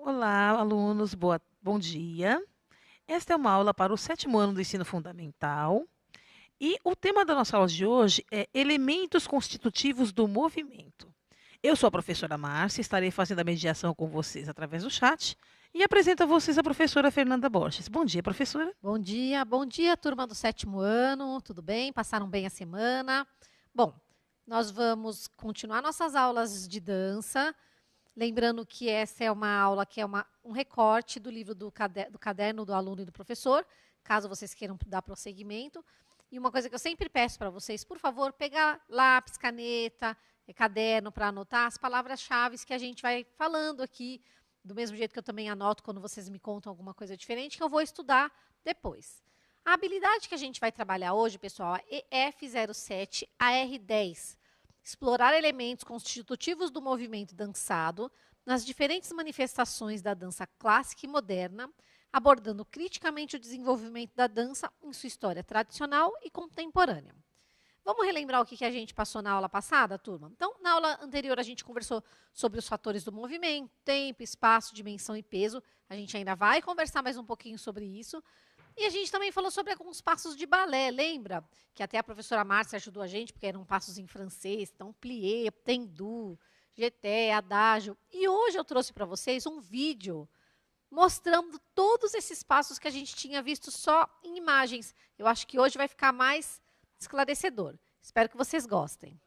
Olá, alunos, bom dia. Esta é uma aula para o sétimo ano do ensino fundamental e o tema da nossa aula de hoje é elementos constitutivos do movimento. Eu sou a professora Márcia, estarei fazendo a mediação com vocês através do chat e apresento a vocês a professora Fernanda Borges. Bom dia, professora. Bom dia, turma do sétimo ano, tudo bem? Passaram bem a semana? Bom, nós vamos continuar nossas aulas de dança, lembrando que essa é uma aula que é um recorte do livro do caderno do aluno e do professor, caso vocês queiram dar prosseguimento. E uma coisa que eu sempre peço para vocês, por favor, pegar lápis, caneta, caderno para anotar as palavras-chave que a gente vai falando aqui, do mesmo jeito que eu também anoto quando vocês me contam alguma coisa diferente, que eu vou estudar depois. A habilidade que a gente vai trabalhar hoje, pessoal, é EF07AR10. Explorar elementos constitutivos do movimento dançado nas diferentes manifestações da dança clássica e moderna, abordando criticamente o desenvolvimento da dança em sua história tradicional e contemporânea. Vamos relembrar o que a gente passou na aula passada, turma? Então, na aula anterior, a gente conversou sobre os fatores do movimento, tempo, espaço, dimensão e peso. A gente ainda vai conversar mais um pouquinho sobre isso. E a gente também falou sobre alguns passos de balé, lembra? Que até a professora Márcia ajudou a gente, porque eram passos em francês, então plié, tendu, jeté, adágio. E hoje eu trouxe para vocês um vídeo mostrando todos esses passos que a gente tinha visto só em imagens. Eu acho que hoje vai ficar mais esclarecedor. Espero que vocês gostem.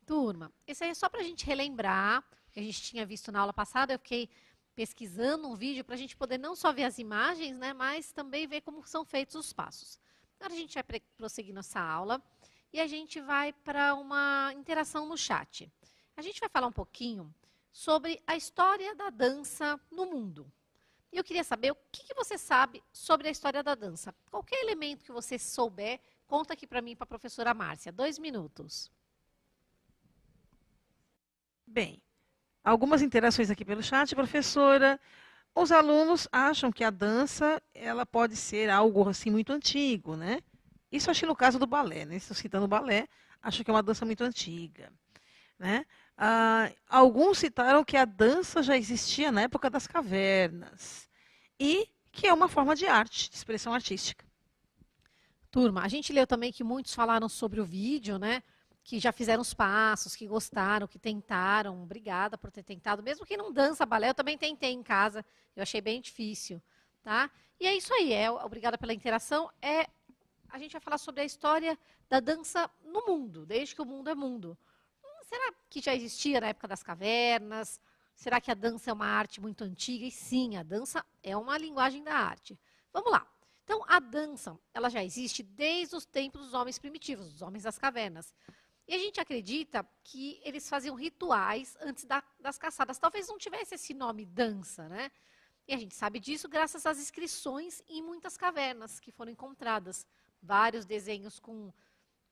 Turma, esse aí é só para a gente relembrar o que a gente tinha visto na aula passada. Eu fiquei pesquisando um vídeo para a gente poder não só ver as imagens, né, mas também ver como são feitos os passos. Agora a gente vai prosseguir nossa aula e a gente vai para uma interação no chat. A gente vai falar um pouquinho sobre a história da dança no mundo. E eu queria saber o que você sabe sobre a história da dança. Qualquer elemento que você souber, conta aqui para mim e para a professora Márcia. 2 minutos. Bem, algumas interações aqui pelo chat, professora. Os alunos acham que a dança ela pode ser algo assim muito antigo, né? Isso acho que no caso do balé, né? Estou citando o balé, acho que é uma dança muito antiga, né? Alguns citaram que a dança já existia na época das cavernas e que é uma forma de arte, de expressão artística. Turma, a gente leu também que muitos falaram sobre o vídeo, né? Que já fizeram os passos, que gostaram, que tentaram. Obrigada por ter tentado. Mesmo que não dança balé, eu também tentei em casa. Eu achei bem difícil, tá? E é isso aí. Obrigada pela interação. A gente vai falar sobre a história da dança no mundo, desde que o mundo é mundo. será que já existia na época das cavernas? Será que a dança é uma arte muito antiga? E sim, a dança é uma linguagem da arte. Vamos lá. Então, a dança, ela já existe desde os tempos dos homens primitivos, dos homens das cavernas. E a gente acredita que eles faziam rituais antes das caçadas. Talvez não tivesse esse nome dança, né? E a gente sabe disso graças às inscrições em muitas cavernas que foram encontradas. Vários desenhos com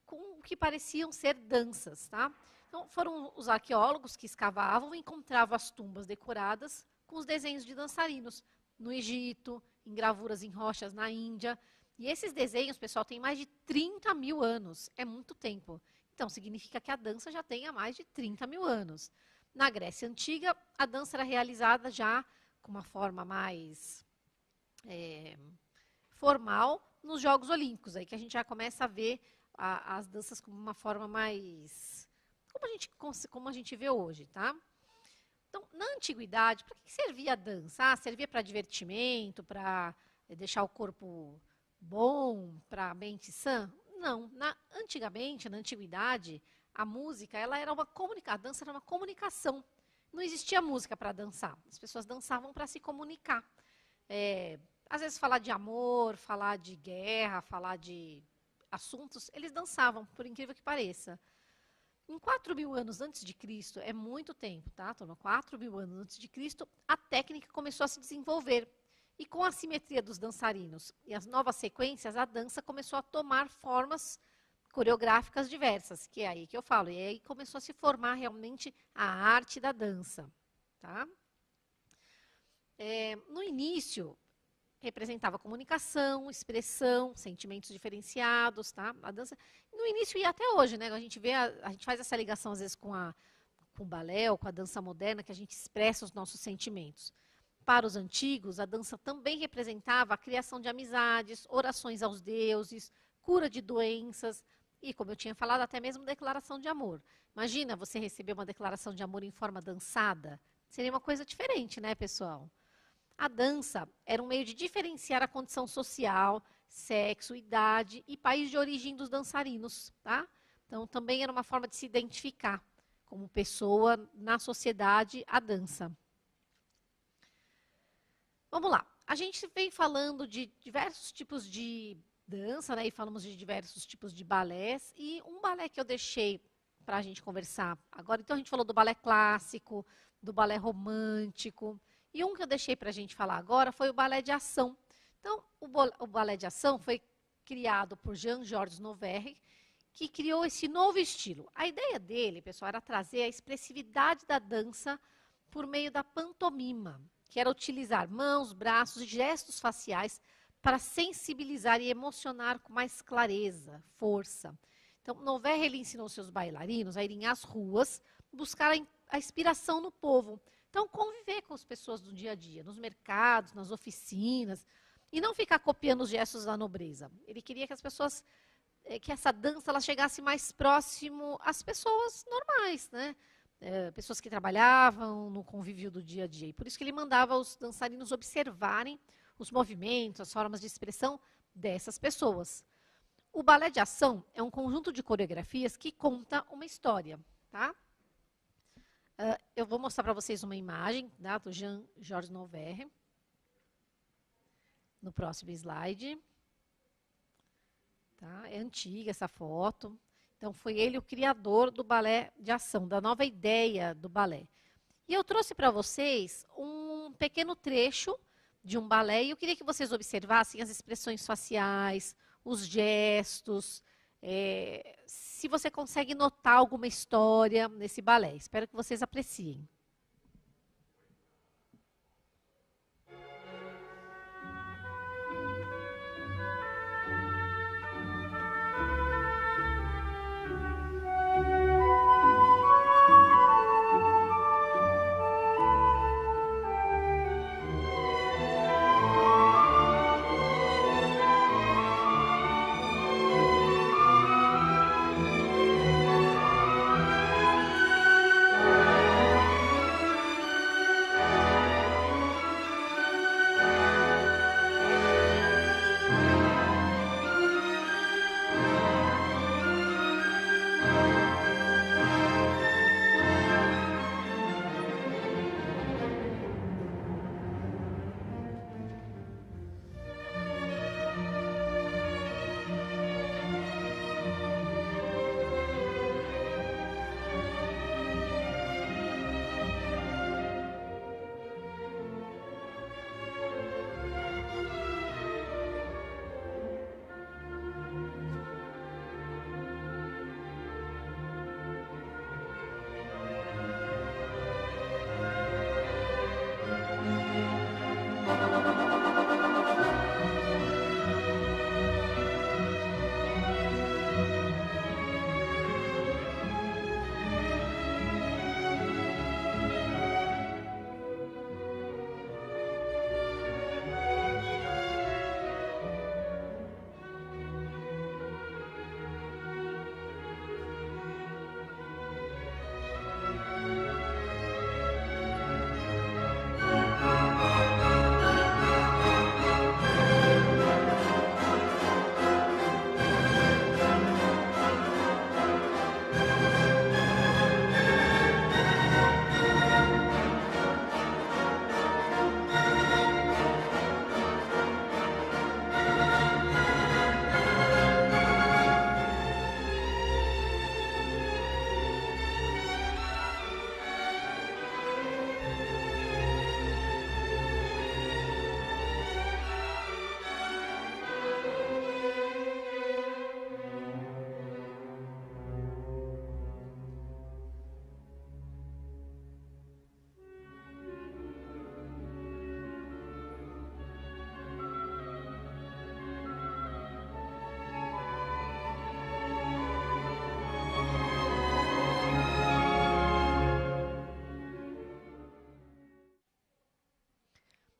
o que pareciam ser danças, tá? Então, foram os arqueólogos que escavavam e encontravam as tumbas decoradas com os desenhos de dançarinos no Egito, em gravuras em rochas na Índia. E esses desenhos, pessoal, têm mais de 30 mil anos. É muito tempo. Então, significa que a dança já tem há mais de 30 mil anos. Na Grécia Antiga, a dança era realizada já com uma forma mais formal nos Jogos Olímpicos, aí que a gente já começa a ver as danças como uma forma mais como a gente vê hoje, tá? Então, na antiguidade, para que servia a dança? Servia para divertimento, para deixar o corpo bom, para a mente sã? Não. Antigamente, na antiguidade, a música, ela era a dança era uma comunicação. Não existia música para dançar. As pessoas dançavam para se comunicar. Às vezes falar de amor, falar de guerra, falar de assuntos, eles dançavam, por incrível que pareça. Em 4 mil anos antes de Cristo, é muito tempo, tá? 4 mil anos antes de Cristo, a técnica começou a se desenvolver. E com a simetria dos dançarinos e as novas sequências, a dança começou a tomar formas coreográficas diversas, que é aí que eu falo. E aí começou a se formar realmente a arte da dança. Tá? No início, representava comunicação, expressão, sentimentos diferenciados. Tá? A dança, no início e até hoje, né? A gente faz essa ligação às vezes com o balé ou com a dança moderna, que a gente expressa os nossos sentimentos. Para os antigos, a dança também representava a criação de amizades, orações aos deuses, cura de doenças e, como eu tinha falado, até mesmo declaração de amor. Imagina você receber uma declaração de amor em forma dançada. Seria uma coisa diferente, né, pessoal? A dança era um meio de diferenciar a condição social, sexo, idade e país de origem dos dançarinos, tá? Então, também era uma forma de se identificar como pessoa na sociedade, a dança. Vamos lá. A gente vem falando de diversos tipos de dança, né? E falamos de diversos tipos de balés. E um balé que eu deixei para a gente conversar agora. Então, a gente falou do balé clássico, do balé romântico. E um que eu deixei para a gente falar agora foi o balé de ação. Então, o balé de ação foi criado por Jean-Georges Noverre, que criou esse novo estilo. A ideia dele, pessoal, era trazer a expressividade da dança por meio da pantomima, que era utilizar mãos, braços e gestos faciais para sensibilizar e emocionar com mais clareza, força. Então, Noverre, ele ensinou seus bailarinos a irem às ruas, buscar a inspiração no povo. Então, conviver com as pessoas do dia a dia, nos mercados, nas oficinas, e não ficar copiando os gestos da nobreza. Ele queria que as pessoas, que essa dança ela chegasse mais próximo às pessoas normais, né? Pessoas que trabalhavam no convívio do dia a dia. E por isso que ele mandava os dançarinos observarem os movimentos, as formas de expressão dessas pessoas. O balé de ação é um conjunto de coreografias que conta uma história. Tá? Eu vou mostrar para vocês uma imagem, tá, do Jean-Georges Noverre. No próximo slide. Tá? É antiga essa foto. Então, foi ele o criador do balé de ação, da nova ideia do balé. E eu trouxe para vocês um pequeno trecho de um balé, e eu queria que vocês observassem as expressões faciais, os gestos, se você consegue notar alguma história nesse balé. Espero que vocês apreciem.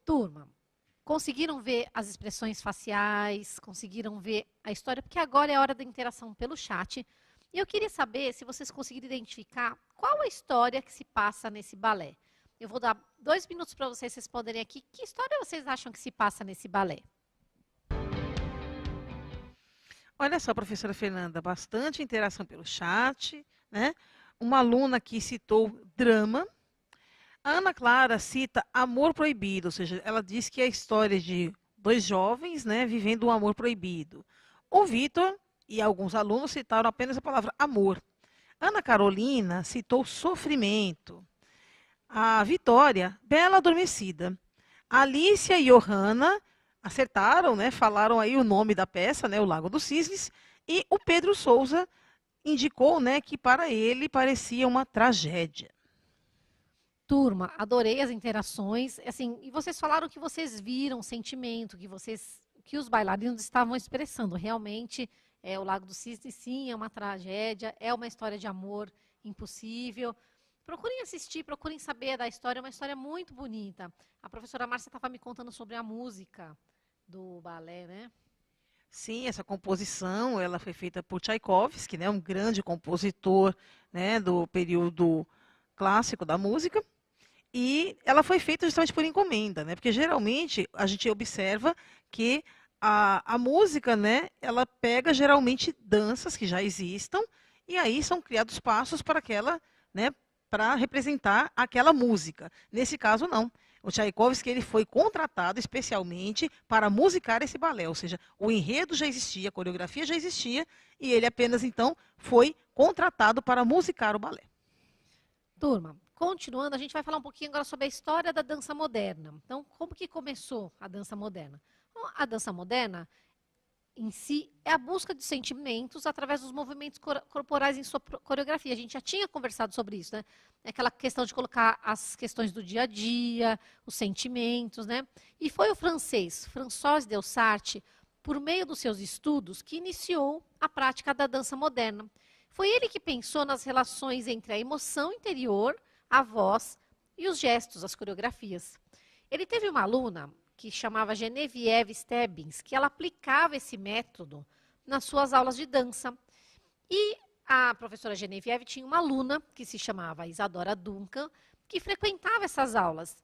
Turma, conseguiram ver as expressões faciais, conseguiram ver a história, porque agora é a hora da interação pelo chat. E eu queria saber se vocês conseguiram identificar qual a história que se passa nesse balé. Eu vou dar 2 minutos para vocês responderem aqui. Que história vocês acham que se passa nesse balé? Olha só, professora Fernanda, bastante interação pelo chat, né? Uma aluna aqui citou drama. A Ana Clara cita amor proibido, ou seja, ela diz que é a história de 2 jovens, né, vivendo um amor proibido. O Vitor e alguns alunos citaram apenas a palavra amor. Ana Carolina citou sofrimento. A Vitória, bela adormecida. A Alicia e Johanna acertaram, né, falaram aí o nome da peça, né, o Lago dos Cisnes. E o Pedro Souza indicou, né, que para ele parecia uma tragédia. Turma, adorei as interações. Assim, e vocês falaram que vocês viram o sentimento, que os bailarinos estavam expressando. Realmente, o Lago do Cisne, sim, é uma tragédia, é uma história de amor impossível. Procurem assistir, procurem saber da história, é uma história muito bonita. A professora Márcia estava me contando sobre a música do balé, né? Sim, essa composição ela foi feita por Tchaikovsky, né, um grande compositor, né, do período clássico da música. E ela foi feita justamente por encomenda, né? Porque geralmente a gente observa que a música, né, ela pega geralmente danças que já existam e aí são criados passos para aquela, né, para representar aquela música. Nesse caso não. O Tchaikovsky ele foi contratado especialmente para musicar esse balé, ou seja, o enredo já existia, a coreografia já existia e ele apenas então foi contratado para musicar o balé. Turma, continuando, a gente vai falar um pouquinho agora sobre a história da dança moderna. Então, como que começou a dança moderna? Bom, a dança moderna, em si, é a busca de sentimentos através dos movimentos corporais em sua coreografia. A gente já tinha conversado sobre isso, né? Aquela questão de colocar as questões do dia a dia, os sentimentos, né? E foi o francês, François Delsarte, por meio dos seus estudos, que iniciou a prática da dança moderna. Foi ele que pensou nas relações entre a emoção interior, a voz e os gestos, as coreografias. Ele teve uma aluna que chamava Genevieve Stebbins, que ela aplicava esse método nas suas aulas de dança. E a professora Genevieve tinha uma aluna que se chamava Isadora Duncan, que frequentava essas aulas.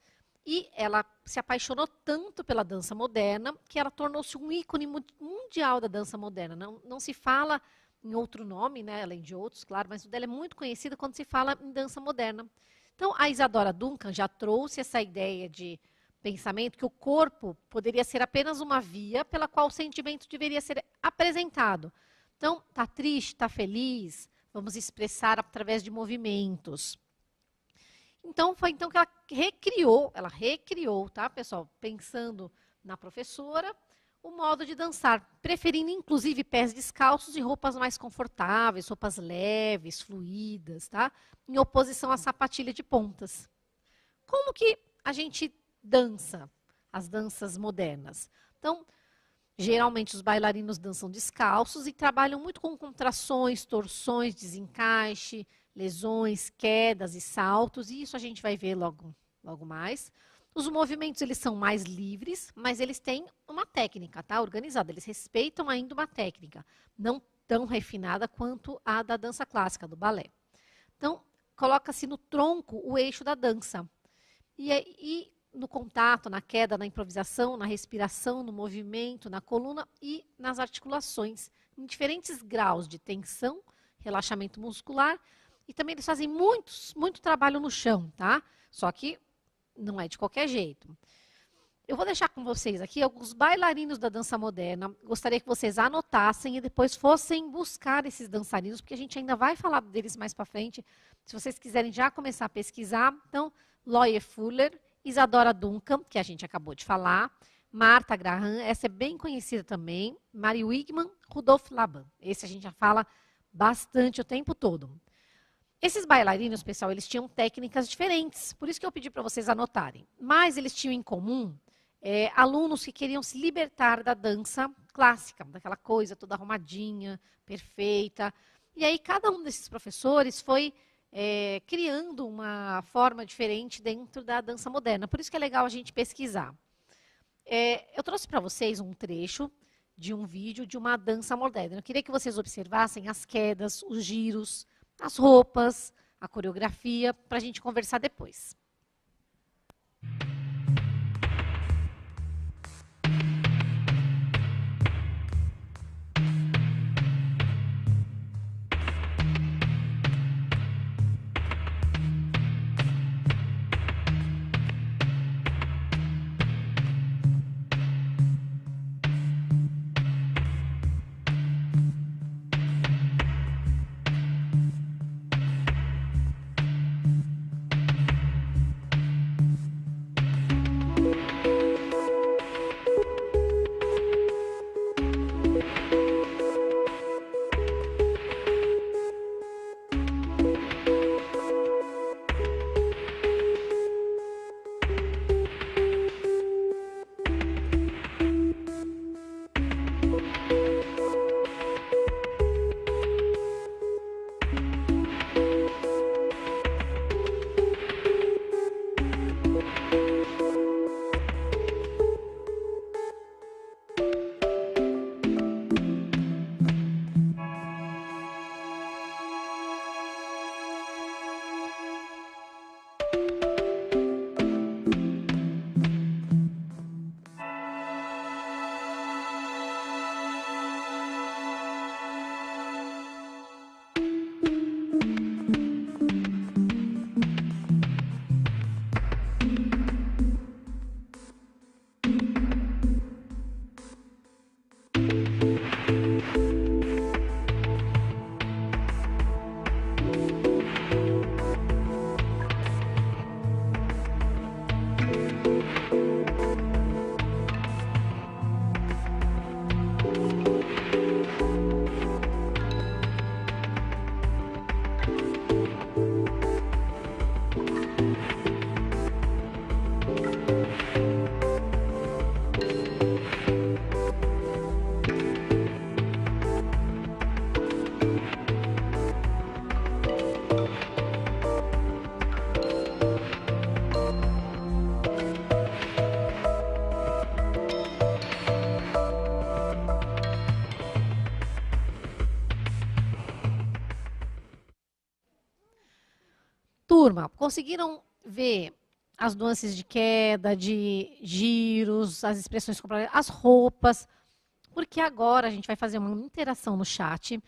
E ela se apaixonou tanto pela dança moderna que ela tornou-se um ícone mundial da dança moderna. Não se fala em outro nome, né, além de outros, claro, mas o dela é muito conhecida quando se fala em dança moderna. Então, a Isadora Duncan já trouxe essa ideia de pensamento que o corpo poderia ser apenas uma via pela qual o sentimento deveria ser apresentado. Então, tá triste, tá feliz, vamos expressar através de movimentos. Então, foi então que ela recriou, tá, pessoal, pensando na professora, o modo de dançar, preferindo inclusive pés descalços e roupas mais confortáveis, roupas leves, fluídas, tá? Em oposição à sapatilha de pontas. Como que a gente dança as danças modernas? Então, geralmente os bailarinos dançam descalços e trabalham muito com contrações, torções, desencaixe, lesões, quedas e saltos, e isso a gente vai ver logo mais. Os movimentos eles são mais livres, mas eles têm uma técnica, tá? Organizada. Eles respeitam ainda uma técnica, não tão refinada quanto a da dança clássica, do balé. Então, coloca-se no tronco o eixo da dança. E no contato, na queda, na improvisação, na respiração, no movimento, na coluna e nas articulações, em diferentes graus de tensão, relaxamento muscular. E também eles fazem muito trabalho no chão, tá? Só que não é de qualquer jeito. Eu vou deixar com vocês aqui alguns bailarinos da dança moderna. Gostaria que vocês anotassem e depois fossem buscar esses dançarinos, porque a gente ainda vai falar deles mais para frente. Se vocês quiserem já começar a pesquisar, então, Loie Fuller, Isadora Duncan, que a gente acabou de falar, Martha Graham, essa é bem conhecida também, Mary Wigman, Rudolf Laban. Esse a gente já fala bastante o tempo todo. Esses bailarinos, pessoal, eles tinham técnicas diferentes, por isso que eu pedi para vocês anotarem. Mas eles tinham em comum alunos que queriam se libertar da dança clássica, daquela coisa toda arrumadinha, perfeita. E aí cada um desses professores foi criando uma forma diferente dentro da dança moderna. Por isso que é legal a gente pesquisar. Eu trouxe para vocês um trecho de um vídeo de uma dança moderna. Eu queria que vocês observassem as quedas, os giros, as roupas, a coreografia, para a gente conversar depois. Turma, conseguiram ver as nuances de queda, de giros, as expressões corporais, as roupas, porque agora a gente vai fazer uma interação no chat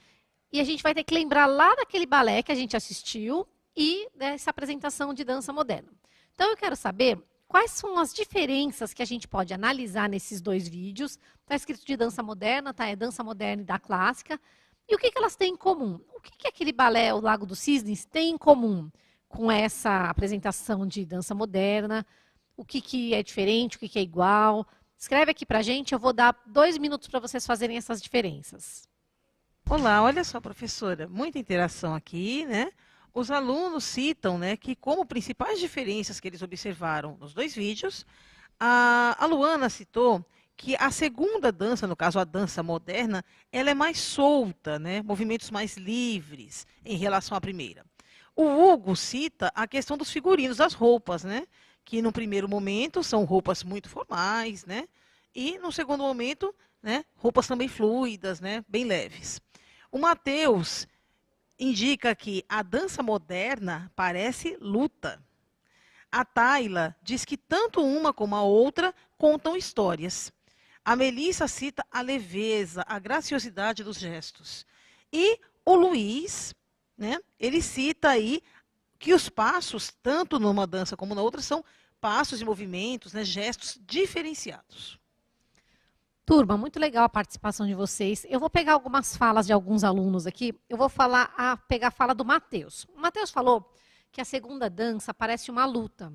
e a gente vai ter que lembrar lá daquele balé que a gente assistiu e dessa apresentação de dança moderna. Então eu quero saber quais são as diferenças que a gente pode analisar nesses dois vídeos. Está escrito de dança moderna, tá? É dança moderna e da clássica. E o que elas têm em comum? O que aquele balé, o Lago dos Cisnes, tem em comum com essa apresentação de dança moderna? O que é diferente, o que é igual? Escreve aqui para a gente, eu vou dar 2 minutos para vocês fazerem essas diferenças. Olá, olha só, professora, muita interação aqui, né? Os alunos citam, né, que como principais diferenças que eles observaram nos dois vídeos, a Luana citou que a segunda dança, no caso a dança moderna, ela é mais solta, né? Movimentos mais livres em relação à primeira. O Hugo cita a questão dos figurinos, das roupas, né? Que no primeiro momento são roupas muito formais, né? E no segundo momento, né, roupas também fluidas, né, bem leves. O Matheus indica que a dança moderna parece luta. A Tayla diz que tanto uma como a outra contam histórias. A Melissa cita a leveza, a graciosidade dos gestos. E o Luiz, né, ele cita aí que os passos, tanto numa dança como na outra, são passos e movimentos, né, gestos diferenciados. Turma, muito legal a participação de vocês. Eu vou pegar algumas falas de alguns alunos aqui. Eu vou pegar a fala do Matheus. O Matheus falou que a segunda dança parece uma luta.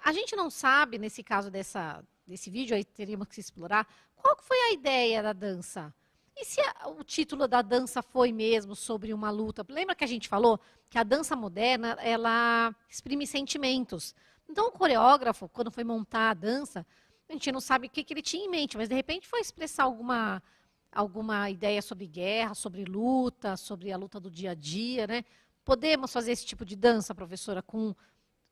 A gente não sabe, nesse caso desse vídeo, aí teríamos que explorar, qual que foi a ideia da dança? E se o título da dança foi mesmo sobre uma luta? Lembra que a gente falou que a dança moderna, ela exprime sentimentos. Então, o coreógrafo, quando foi montar a dança, a gente não sabe o que ele tinha em mente, mas de repente foi expressar alguma ideia sobre guerra, sobre luta, sobre a luta do dia a dia, né? Podemos fazer esse tipo de dança, professora, com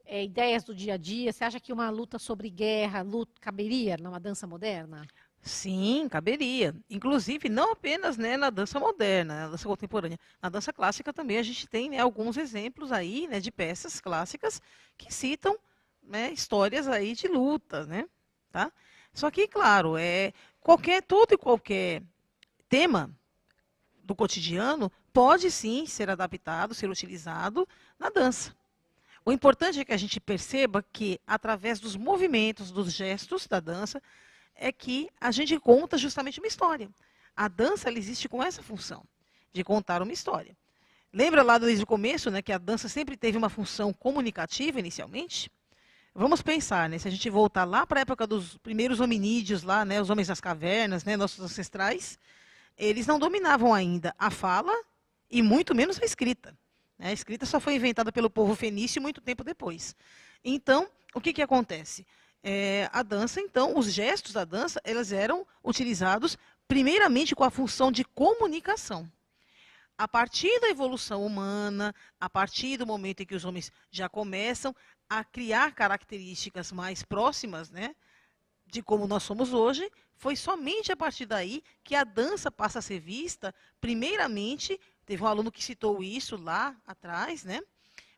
ideias do dia a dia? Você acha que uma luta sobre guerra caberia numa dança moderna? Sim, caberia. Inclusive, não apenas, né, na dança moderna, na dança contemporânea. Na dança clássica também a gente tem, né, alguns exemplos aí, né, de peças clássicas que citam, né, histórias aí de luta, né? Tá? Só que, claro, todo e qualquer tema do cotidiano pode sim ser adaptado, ser utilizado na dança. O importante é que a gente perceba que, através dos movimentos, dos gestos da dança, é que a gente conta justamente uma história. A dança ela existe com essa função, de contar uma história. Lembra lá desde o começo, né, que a dança sempre teve uma função comunicativa inicialmente? Vamos pensar, né, se a gente voltar lá para a época dos primeiros hominídeos, lá, né, os homens das cavernas, né, nossos ancestrais, eles não dominavam ainda a fala e muito menos a escrita. Né? A escrita só foi inventada pelo povo fenício muito tempo depois. Então, o que acontece? A dança, então, os gestos da dança, eles eram utilizados primeiramente com a função de comunicação. A partir da evolução humana, a partir do momento em que os homens já começam a criar características mais próximas, né, de como nós somos hoje, foi somente a partir daí que a dança passa a ser vista, primeiramente, teve um aluno que citou isso lá atrás, né?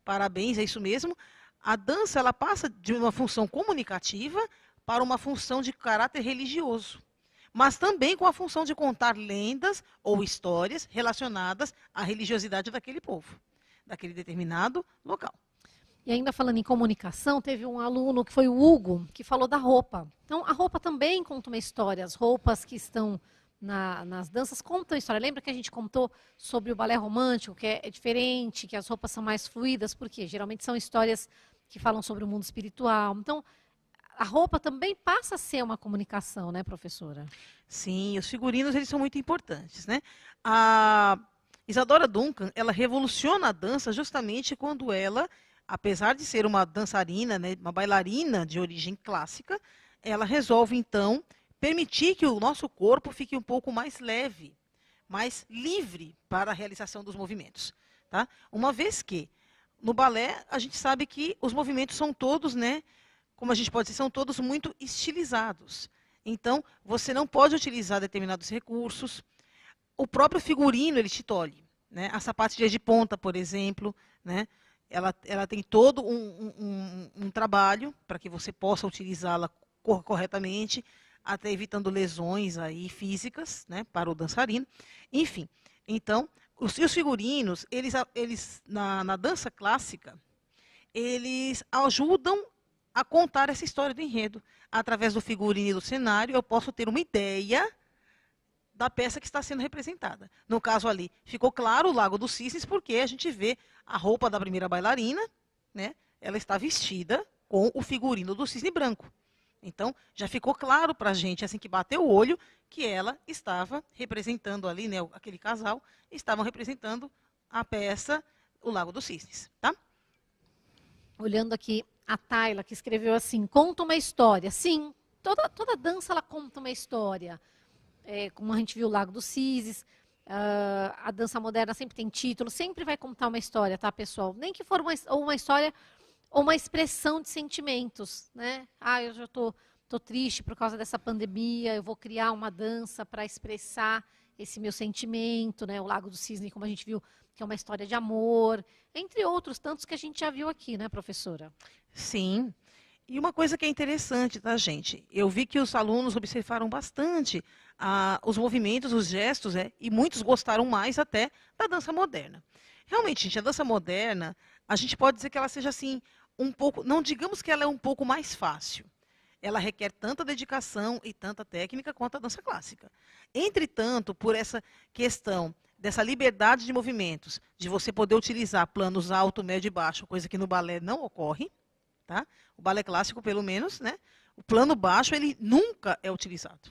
Parabéns, é isso mesmo. A dança ela passa de uma função comunicativa para uma função de caráter religioso, mas também com a função de contar lendas ou histórias relacionadas à religiosidade daquele povo, daquele determinado local. E ainda falando em comunicação, teve um aluno que foi o Hugo, que falou da roupa. Então, a roupa também conta uma história. As roupas que estão nas danças contam a história. Lembra que a gente contou sobre o balé romântico, que é diferente, que as roupas são mais fluídas, porque geralmente são histórias que falam sobre o mundo espiritual. Então, a roupa também passa a ser uma comunicação, né, professora? Sim, os figurinos eles são muito importantes, né? A Isadora Duncan, ela revoluciona a dança justamente quando ela, apesar de ser uma dançarina, né, uma bailarina de origem clássica, ela resolve então permitir que o nosso corpo fique um pouco mais leve, mais livre para a realização dos movimentos, tá? Uma vez que no balé a gente sabe que os movimentos são todos, né, como a gente pode dizer, são todos muito estilizados. Então, você não pode utilizar determinados recursos. O próprio figurino, ele te tolhe. Né? A sapatilha de ponta, por exemplo, né? ela tem todo um trabalho para que você possa utilizá-la corretamente, até evitando lesões aí físicas, né, para o dançarino. Enfim, então, os figurinos, eles na dança clássica, eles ajudam a contar essa história do enredo. Através do figurino e do cenário, eu posso ter uma ideia da peça que está sendo representada. No caso ali, ficou claro o Lago dos Cisnes, porque a gente vê a roupa da primeira bailarina, né? Ela está vestida com o figurino do cisne branco. Então, já ficou claro para a gente, assim que bateu o olho, que ela estava representando ali, né, aquele casal, estavam representando a peça O Lago dos Cisnes. Tá? Olhando aqui a Tayla, que escreveu assim, conta uma história. Sim, toda dança ela conta uma história. Como a gente viu o Lago dos Cisnes, a dança moderna sempre tem título, sempre vai contar uma história, tá, pessoal? Nem que for uma história ou uma expressão de sentimentos, né? Ah, eu já tô triste por causa dessa pandemia, eu vou criar uma dança para expressar esse meu sentimento, né? O Lago do Cisne, como a gente viu, que é uma história de amor, entre outros tantos que a gente já viu aqui, né, professora? Sim. E uma coisa que é interessante, tá, gente? Eu vi que os alunos observaram bastante os movimentos, os gestos, e muitos gostaram mais até da dança moderna. Realmente, gente, a dança moderna, a gente pode dizer que ela seja assim, um pouco, não digamos que ela é um pouco mais fácil. Ela requer tanta dedicação e tanta técnica quanto a dança clássica. Entretanto, por essa questão dessa liberdade de movimentos, de você poder utilizar planos alto, médio e baixo, coisa que no balé não ocorre, tá? O balé clássico, pelo menos, né? O plano baixo, ele nunca é utilizado.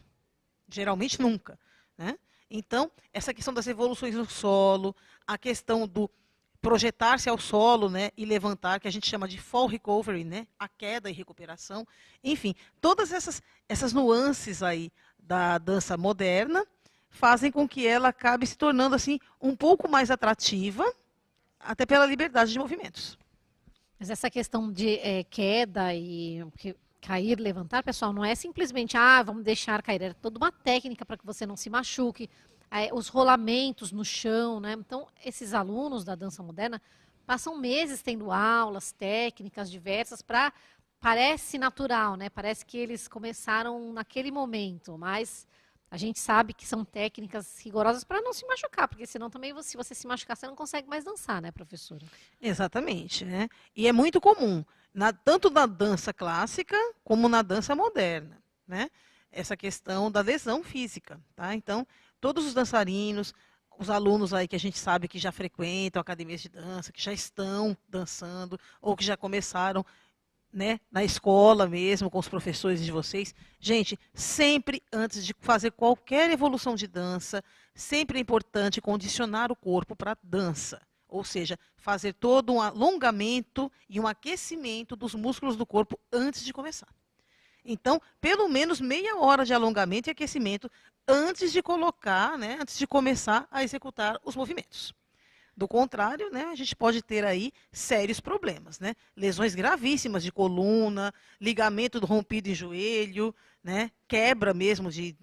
Geralmente, nunca. Né? Então, essa questão das evoluções no solo, a questão do projetar-se ao solo, né, e levantar, que a gente chama de fall recovery, né? A queda e recuperação. Enfim, todas essas nuances aí da dança moderna fazem com que ela acabe se tornando assim um pouco mais atrativa, até pela liberdade de movimentos. Mas essa questão de queda e cair, levantar, pessoal, não é simplesmente, vamos deixar cair. É toda uma técnica para que você não se machuque. Os rolamentos no chão, né? Então, esses alunos da dança moderna passam meses tendo aulas, técnicas diversas para... Parece natural, né? Parece que eles começaram naquele momento, mas a gente sabe que são técnicas rigorosas para não se machucar, porque senão também, se você se machucar, você não consegue mais dançar, né, professora? Exatamente, né? E é muito comum, tanto na dança clássica como na dança moderna, né? Essa questão da lesão física, tá? Então, todos os dançarinos, os alunos aí que a gente sabe que já frequentam academias de dança, que já estão dançando ou que já começaram, né, na escola mesmo, com os professores de vocês. Gente, sempre antes de fazer qualquer evolução de dança, sempre é importante condicionar o corpo para a dança. Ou seja, fazer todo um alongamento e um aquecimento dos músculos do corpo antes de começar. Então, pelo menos meia hora de alongamento e aquecimento antes de colocar, né, antes de começar a executar os movimentos. Do contrário, né, a gente pode ter aí sérios problemas, né? Lesões gravíssimas de coluna, ligamento rompido em joelho, né? Quebra mesmo de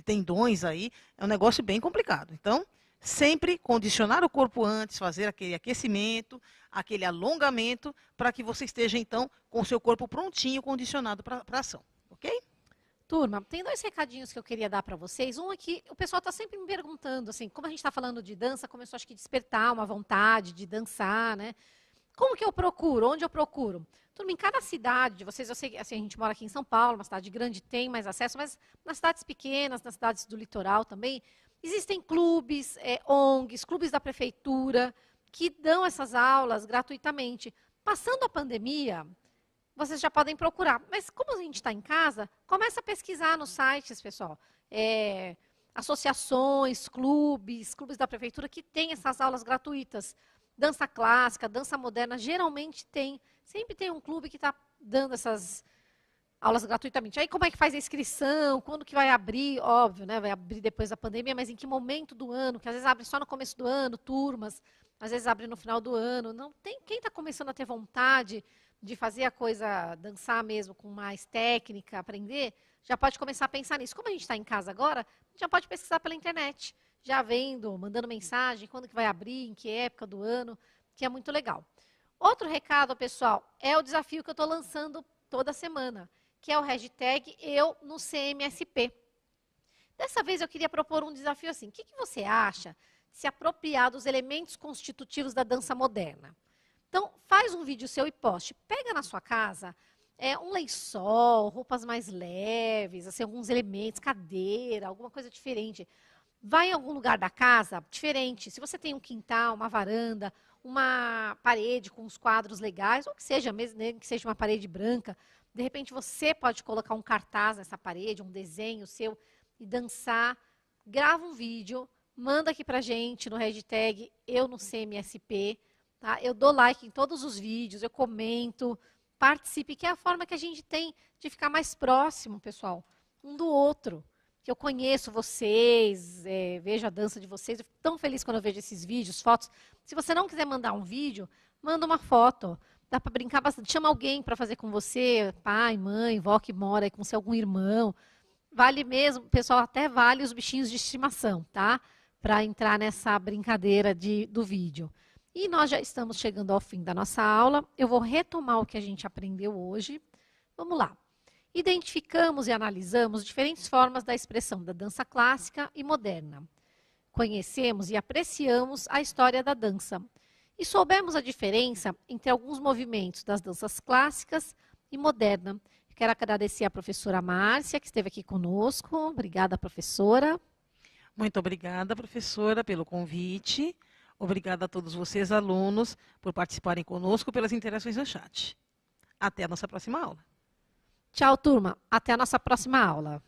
tendões aí. É um negócio bem complicado. Então, sempre condicionar o corpo antes, fazer aquele aquecimento, aquele alongamento, para que você esteja, então, com o seu corpo prontinho, condicionado para a ação. Ok? Turma, tem 2 recadinhos que eu queria dar para vocês. Um é que o pessoal está sempre me perguntando, assim, como a gente está falando de dança, começou acho que despertar uma vontade de dançar, né? Como que eu procuro? Onde eu procuro? Turma, em cada cidade de vocês, eu sei que assim, a gente mora aqui em São Paulo, uma cidade grande tem mais acesso, mas nas cidades pequenas, nas cidades do litoral também, existem clubes, ONGs, clubes da prefeitura, que dão essas aulas gratuitamente. Passando a pandemia, vocês já podem procurar. Mas como a gente está em casa, começa a pesquisar nos sites, pessoal. Associações, clubes da prefeitura que têm essas aulas gratuitas. Dança clássica, dança moderna, geralmente sempre tem um clube que está dando essas aulas gratuitamente. Aí como é que faz a inscrição? Quando que vai abrir? Óbvio, né? Vai abrir depois da pandemia, mas em que momento do ano? Que às vezes abre só no começo do ano, turmas, às vezes abre no final do ano. Não tem quem está começando a ter vontade de fazer a coisa, dançar mesmo com mais técnica, aprender, já pode começar a pensar nisso. Como a gente está em casa agora, já pode pesquisar pela internet, já vendo, mandando mensagem, quando que vai abrir, em que época do ano, que é muito legal. Outro recado, pessoal, é o desafio que eu estou lançando toda semana, que é o hashtag Eu no CMSP. Dessa vez eu queria propor um desafio assim. O que você acha de se apropriar dos elementos constitutivos da dança moderna? Então, faz um vídeo seu e poste. Pega na sua casa um lençol, roupas mais leves, assim, alguns elementos, cadeira, alguma coisa diferente. Vai em algum lugar da casa diferente. Se você tem um quintal, uma varanda, uma parede com uns quadros legais, ou que seja mesmo, né, que seja uma parede branca, de repente você pode colocar um cartaz nessa parede, um desenho seu e dançar. Grava um vídeo, manda aqui pra gente no hashtag Eu no CMSP. Tá? Eu dou like em todos os vídeos, eu comento, participe, que é a forma que a gente tem de ficar mais próximo, pessoal, um do outro. Que eu conheço vocês, vejo a dança de vocês, eu fico tão feliz quando eu vejo esses vídeos, fotos. Se você não quiser mandar um vídeo, manda uma foto. Dá para brincar bastante. Chama alguém para fazer com você, pai, mãe, vó que mora aí com seu algum irmão. Vale mesmo, pessoal, até vale os bichinhos de estimação, tá? Para entrar nessa brincadeira do vídeo. E nós já estamos chegando ao fim da nossa aula. Eu vou retomar o que a gente aprendeu hoje. Vamos lá. Identificamos e analisamos diferentes formas da expressão da dança clássica e moderna. Conhecemos e apreciamos a história da dança. E soubemos a diferença entre alguns movimentos das danças clássicas e moderna. Quero agradecer à professora Márcia, que esteve aqui conosco. Obrigada, professora. Muito obrigada, professora, pelo convite. Obrigada a todos vocês, alunos, por participarem conosco pelas interações no chat. Até a nossa próxima aula. Tchau, turma. Até a nossa próxima aula.